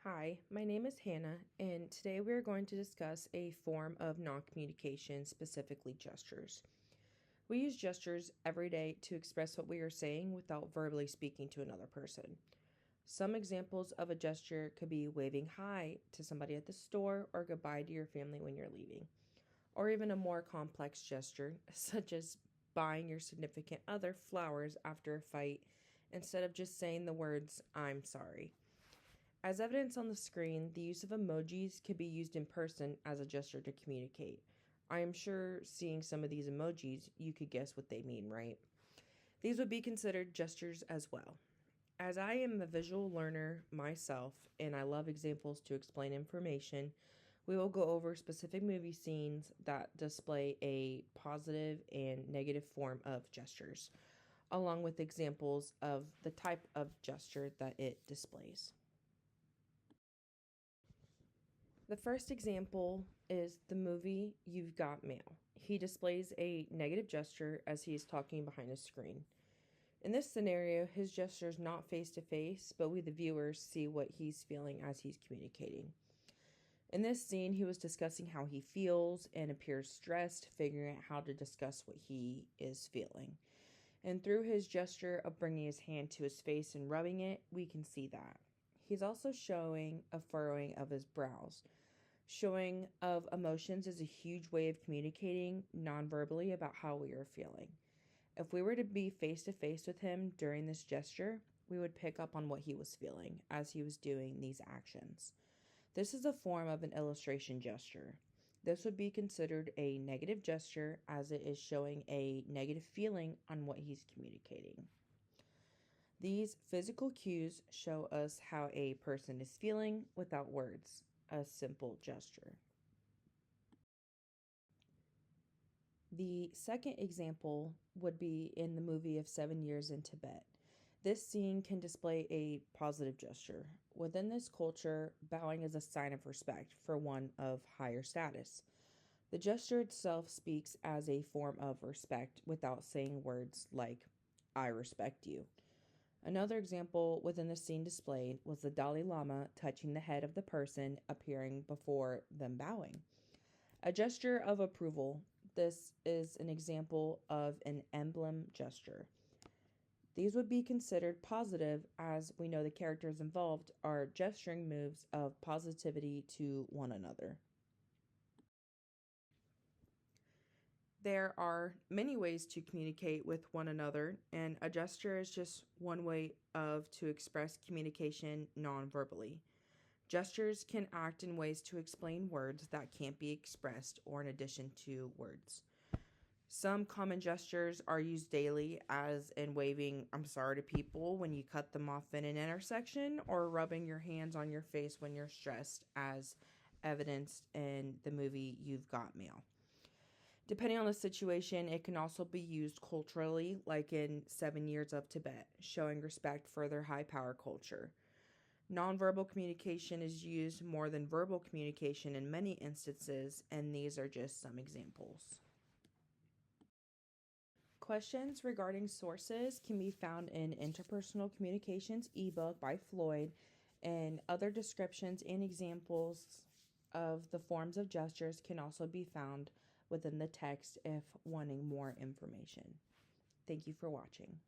Hi, my name is Hannah, and today we are going to discuss a form of non-communication, specifically gestures. We use gestures every day to express what we are saying without verbally speaking to another person. Some examples of a gesture could be waving hi to somebody at the store or goodbye to your family when you're leaving, or even a more complex gesture, such as buying your significant other flowers after a fight instead of just saying the words, "I'm sorry." As evidence on the screen, the use of emojis can be used in person as a gesture to communicate. I am sure seeing some of these emojis, you could guess what they mean, right? These would be considered gestures as well. As I am a visual learner myself and I love examples to explain information, we will go over specific movie scenes that display a positive and negative form of gestures, along with examples of the type of gesture that it displays. The first example is the movie You've Got Mail. He displays a negative gesture as he is talking behind a screen. In this scenario, his gesture is not face to face, but we, the viewers, see what he's feeling as he's communicating. In this scene, he was discussing how he feels and appears stressed, figuring out how to discuss what he is feeling. And through his gesture of bringing his hand to his face and rubbing it, we can see that. He's also showing a furrowing of his brows. Showing of emotions is a huge way of communicating non-verbally about how we are feeling. If we were to be face to face with him during this gesture, we would pick up on what he was feeling as he was doing these actions. This is a form of an illustration gesture. This would be considered a negative gesture as it is showing a negative feeling on what he's communicating. These physical cues show us how a person is feeling without words, a simple gesture. The second example would be in the movie of 7 Years in Tibet. This scene can display a positive gesture. Within this culture, bowing is a sign of respect for one of higher status. The gesture itself speaks as a form of respect without saying words like, "I respect you." Another example within the scene displayed was the Dalai Lama touching the head of the person appearing before them bowing. A gesture of approval. This is an example of an emblem gesture. These would be considered positive as we know the characters involved are gesturing moves of positivity to one another. There are many ways to communicate with one another, and a gesture is just one way of to express communication non-verbally. Gestures can act in ways to explain words that can't be expressed or in addition to words. Some common gestures are used daily, as in waving "I'm sorry" to people when you cut them off in an intersection, or rubbing your hands on your face when you're stressed, as evidenced in the movie You've Got Mail. Depending on the situation, it can also be used culturally, like in 7 Years of Tibet, showing respect for their high power culture. Nonverbal communication is used more than verbal communication in many instances, and these are just some examples. Questions regarding sources can be found in Interpersonal Communications ebook by Floyd, and other descriptions and examples of the forms of gestures can also be found within the text if wanting more information. Thank you for watching.